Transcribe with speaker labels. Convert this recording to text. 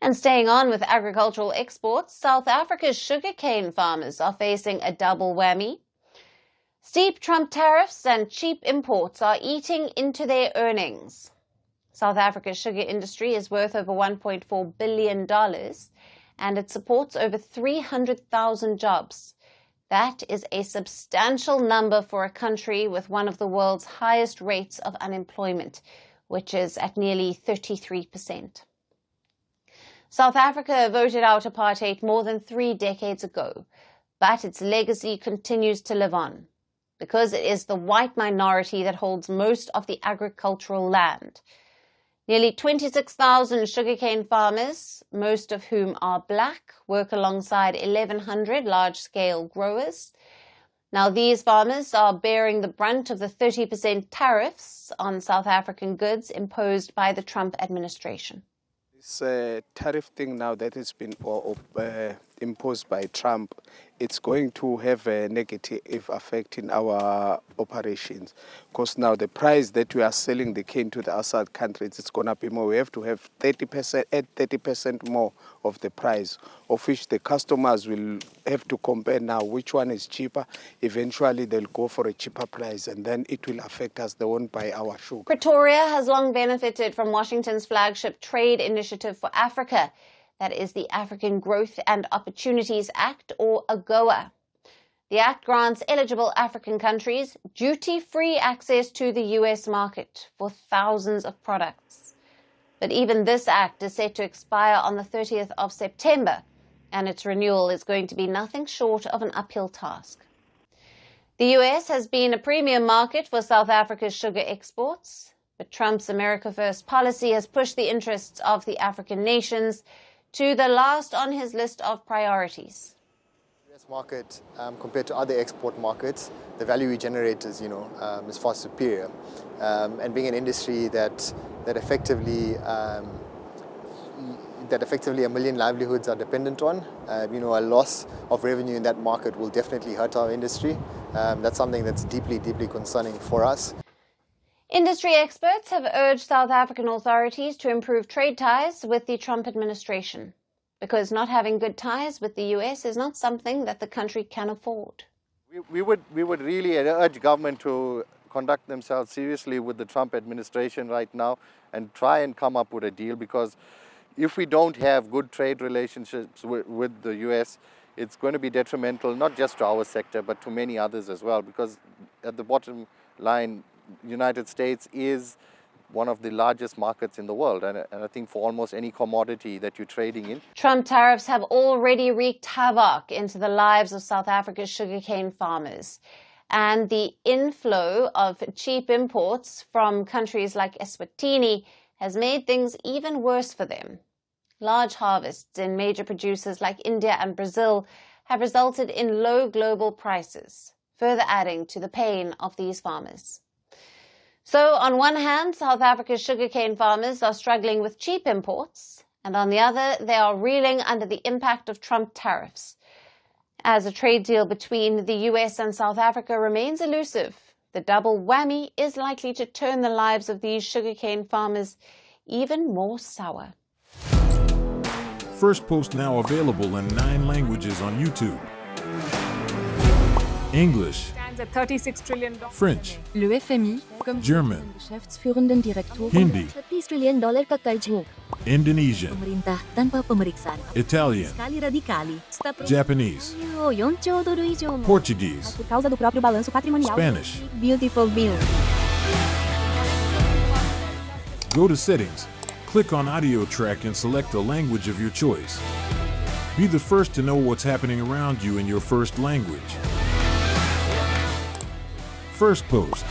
Speaker 1: And staying on with agricultural exports, South Africa's sugarcane farmers are facing a double whammy. Steep Trump tariffs and cheap imports are eating into their earnings. South Africa's sugar industry is worth over $1.4 billion, and it supports over 300,000 jobs. That is a substantial number for a country with one of the world's highest rates of unemployment, which is at nearly 33%. South Africa voted out apartheid more than 3 decades ago, but its legacy continues to live on, because it is the white minority that holds most of the agricultural land. Nearly 26,000 sugarcane farmers, most of whom are black, work alongside 1,100 large-scale growers. Now, these farmers are bearing the brunt of the 30% tariffs on South African goods imposed by the Trump administration.
Speaker 2: This tariff thing now that has been imposed by Trump, it's going to have a negative effect in our operations, because now the price that we are selling the cane to the outside countries, it's going to be more. We have to have 30% more of the price, of which the customers will have to compare now which one is cheaper. Eventually they'll go for a cheaper price, and then it will affect us. They won't buy our sugar.
Speaker 1: Pretoria has long benefited from Washington's flagship trade initiative for Africa. That is the African Growth and Opportunities Act, or AGOA. The act grants eligible African countries duty-free access to the U.S. market for thousands of products. But even this act is set to expire on the 30th of September, and its renewal is going to be nothing short of an uphill task. The U.S. has been a premium market for South Africa's sugar exports, but Trump's America First policy has pushed the interests of the African nations to the last on his list of priorities.
Speaker 3: The US market, compared to other export markets, the value we generate is, is far superior. And being an industry that effectively a million livelihoods are dependent on, a loss of revenue in that market will definitely hurt our industry. That's something that's deeply, deeply concerning for us.
Speaker 1: Industry experts have urged South African authorities to improve trade ties with the Trump administration, because not having good ties with the US is not something that the country can afford.
Speaker 4: We would really urge government to conduct themselves seriously with the Trump administration right now and try and come up with a deal, because if we don't have good trade relationships with the US, it's going to be detrimental not just to our sector but to many others as well, because at the bottom line, United States is one of the largest markets in the world, and I think for almost any commodity that you're trading in.
Speaker 1: Trump tariffs have already wreaked havoc into the lives of South Africa's sugarcane farmers, and the inflow of cheap imports from countries like Eswatini has made things even worse for them. Large harvests in major producers like India and Brazil have resulted in low global prices, further adding to the pain of these farmers. So, on one hand, South Africa's sugarcane farmers are struggling with cheap imports, and on the other, they are reeling under the impact of Trump tariffs. As a trade deal between the US and South Africa remains elusive, the double whammy is likely to turn the lives of these sugarcane farmers even more sour.
Speaker 5: Firstpost now available in 9 languages on YouTube. English,
Speaker 6: $36 trillion.
Speaker 5: French,
Speaker 7: Le FMI, comme
Speaker 5: German,
Speaker 7: Geschäftsführenden Direktor,
Speaker 5: Hindi,
Speaker 7: $30 trillion kakarjo.
Speaker 5: Indonesian,
Speaker 7: Pemerintah tanpa pemeriksaan.
Speaker 5: Italian,
Speaker 7: Sekali radikali.
Speaker 5: Japanese,
Speaker 7: 4 兆ドル以上も
Speaker 5: Portuguese,
Speaker 7: por causa do próprio balanço patrimonial.
Speaker 5: Spanish.
Speaker 7: Beautiful bill.
Speaker 5: Go to Settings, click on Audio Track and select a language of your choice. Be the first to know what's happening around you in your first language. Firstpost.